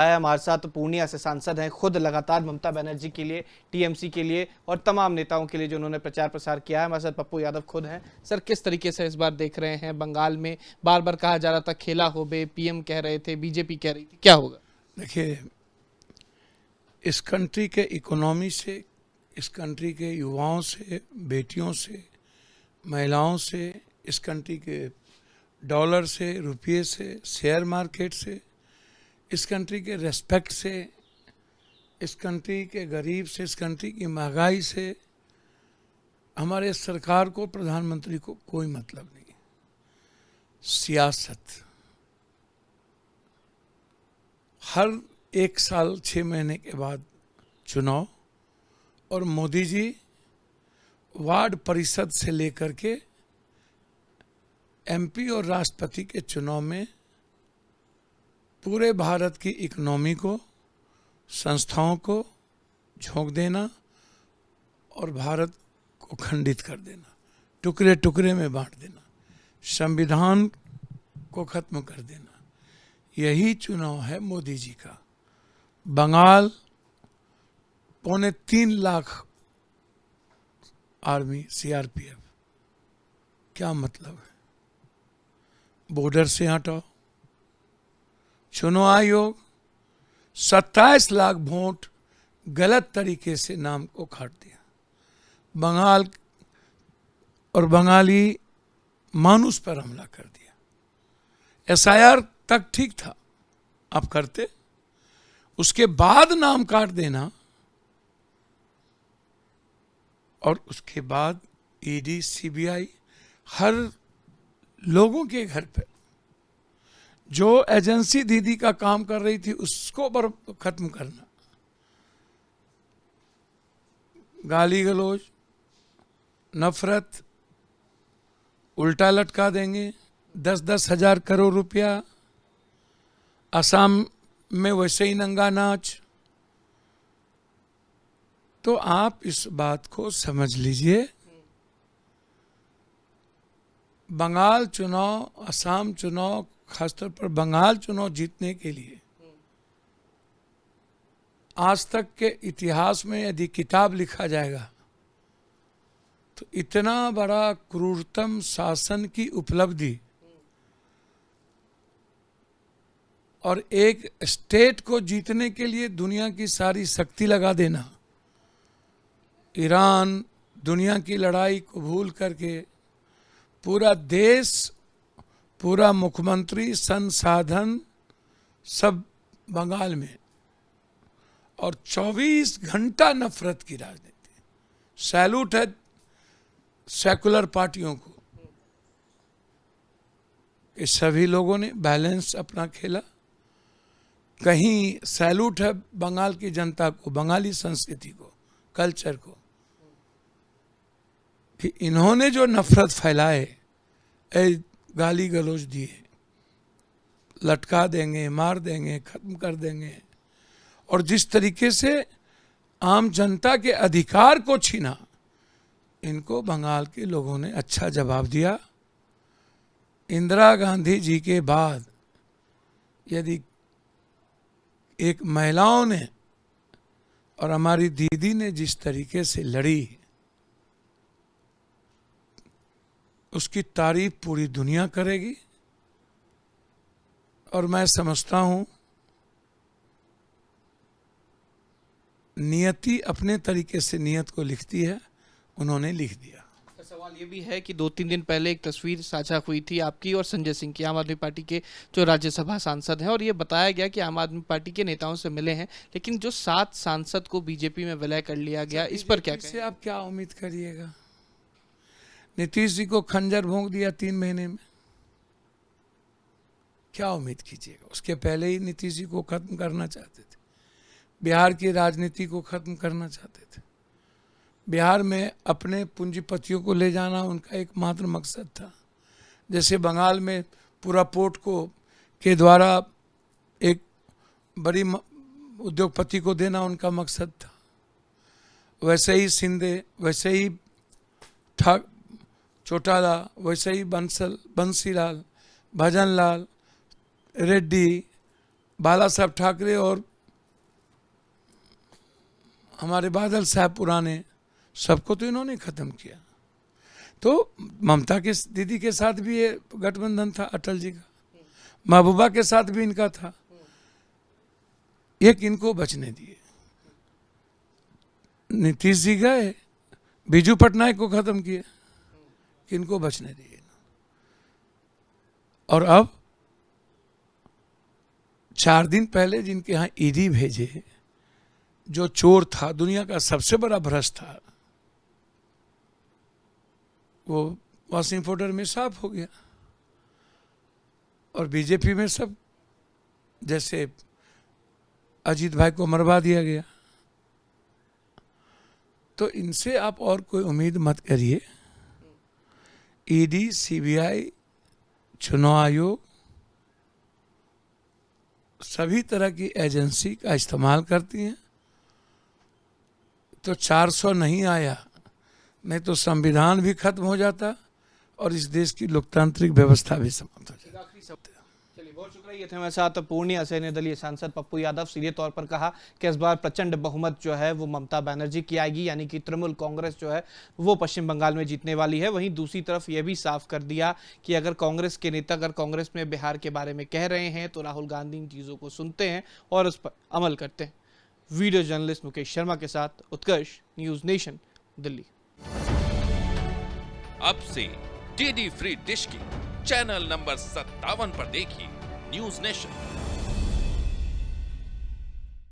हमारे साथ पूर्णिया से सांसद हैं, खुद लगातार ममता बनर्जी के लिए, टीएमसी के लिए और तमाम नेताओं के लिए जो उन्होंने प्रचार प्रसार किया है। हमारे साथ पप्पू यादव खुद हैं। सर, किस तरीके से इस बार देख रहे हैं? बंगाल में बार बार कहा जा रहा था खेला हो बे, पीएम कह रहे थे, बीजेपी कह रही थी, क्या होगा? देखिए, इस कंट्री के इकोनॉमी से, इस कंट्री के युवाओं से, बेटियों से, महिलाओं से, इस कंट्री के डॉलर से, रुपये से, शेयर मार्केट से, इस कंट्री के रेस्पेक्ट से, इस कंट्री के गरीब से, इस कंट्री की महंगाई से हमारे सरकार को, प्रधानमंत्री को कोई मतलब नहीं। सियासत हर 1 साल 6 महीने के बाद चुनाव, और मोदी जी वार्ड परिषद से लेकर के एमपी और राष्ट्रपति के चुनाव में पूरे भारत की इकोनॉमी को, संस्थाओं को झोंक देना और भारत को खंडित कर देना, टुकड़े टुकड़े में बांट देना, संविधान को खत्म कर देना, यही चुनाव है मोदी जी का। बंगाल 2.25 लाख आर्मी, सीआरपीएफ, क्या मतलब है? बॉर्डर से हटाओ। चुनाव आयोग 27 लाख वोट गलत तरीके से नाम को काट दिया। बंगाल और बंगाली मानुस पर हमला कर दिया। एसआईआर तक ठीक था, आप करते, उसके बाद नाम काट देना, और उसके बाद ईडी, सीबीआई हर लोगों के घर पे जो एजेंसी दीदी का काम कर रही थी उसको खत्म करना, गाली गलौज, नफरत, उल्टा लटका देंगे। 10-10 हजार करोड़ रुपया, असम में वैसे ही नंगा नाच। तो आप इस बात को समझ लीजिए, बंगाल चुनाव, असम चुनाव, खासतौर पर बंगाल चुनाव जीतने के लिए आज तक के इतिहास में यदि किताब लिखा जाएगा तो इतना बड़ा क्रूरतम शासन की उपलब्धि और एक स्टेट को जीतने के लिए दुनिया की सारी शक्ति लगा देना, ईरान, दुनिया की लड़ाई को भूल करके पूरा देश, पूरा मुख्यमंत्री, संसाधन सब बंगाल में, और 24 घंटा नफरत की राजनीति। सैल्यूट है सेकुलर पार्टियों को कि सभी लोगों ने बैलेंस अपना खेला। कहीं सैल्यूट है बंगाल की जनता को, बंगाली संस्कृति को, कल्चर को, कि इन्होंने जो नफरत फैलाए, गाली गलौज दिए, लटका देंगे, मार देंगे, खत्म कर देंगे, और जिस तरीके से आम जनता के अधिकार को छीना, इनको बंगाल के लोगों ने अच्छा जवाब दिया। इंदिरा गांधी जी के बाद यदि एक महिलाओं ने और हमारी दीदी ने जिस तरीके से लड़ी, उसकी तारीफ पूरी दुनिया करेगी। और मैं समझता हूं नियति अपने तरीके से नियत को लिखती है, उन्होंने लिख दिया। सवाल ये भी है कि 2-3 दिन पहले एक तस्वीर साझा हुई थी आपकी और संजय सिंह की, आम आदमी पार्टी के जो राज्यसभा सांसद हैं, और ये बताया गया कि आम आदमी पार्टी के नेताओं से मिले हैं, लेकिन जो 7 सांसद को बीजेपी में विलय कर लिया गया, इस पर क्या कहें? आप क्या उम्मीद करिएगा? नीतीश जी को खंजर भोंक दिया 3 महीने में, क्या उम्मीद कीजिएगा? उसके पहले ही नीतीश जी को खत्म करना चाहते थे, बिहार की राजनीति को खत्म करना चाहते थे, बिहार में अपने पूंजीपतियों को ले जाना उनका एकमात्र मकसद था। जैसे बंगाल में पूरा पोर्ट को के द्वारा एक बड़ी उद्योगपति को देना उनका मकसद था, वैसे ही शिंदे, वैसे ही चौटाला, वैसे ही बंसीलाल, भजनलाल, रेड्डी, बाला साहब ठाकरे और हमारे बादल साहब पुराने, सबको तो इन्होंने खत्म किया। तो ममता के दीदी के साथ भी ये गठबंधन था अटल जी का, महबूबा के साथ भी इनका था, एक इनको बचने दिए। नीतीश जी गए, बीजू पटनायक को खत्म किए, किनको बचने दिए। और अब 4 दिन पहले जिनके यहाँ ईडी भेजे, जो चोर था, दुनिया का सबसे बड़ा भ्रष्ट था, वो वॉशिंग पाउडर में साफ हो गया। और बीजेपी में सब, जैसे अजीत भाई को मरवा दिया गया। तो इनसे आप और कोई उम्मीद मत करिए। ईडी, सीबीआई, चुनाव आयोग सभी तरह की एजेंसी का इस्तेमाल करती हैं। तो 400 नहीं आया, नहीं तो संविधान भी खत्म हो जाता और इस देश की लोकतांत्रिक व्यवस्था भी समाप्त हो जाती। चलिए, बहुत शुक्रिया। ये थे हमारे साथ पूर्णिया से निर्दलीय सांसद पप्पू यादव। सीधे तौर पर कहा कि इस बार प्रचंड बहुमत जो है वो ममता बनर्जी की आएगी, यानी कि तृणमूल कांग्रेस जो है वो पश्चिम बंगाल में जीतने वाली है। वहीं दूसरी तरफ ये भी साफ कर दिया कि अगर कांग्रेस के नेता अगर कांग्रेस में बिहार के बारे में कह रहे हैं तो राहुल गांधी इन चीज़ों को सुनते हैं और उस पर अमल करते हैं। वीडियो जर्नलिस्ट मुकेश शर्मा के साथ उत्कर्ष, न्यूज़ नेशन, दिल्ली। अब से डीडी फ्री डिश की चैनल नंबर 57 पर देखिए न्यूज़ नेशन।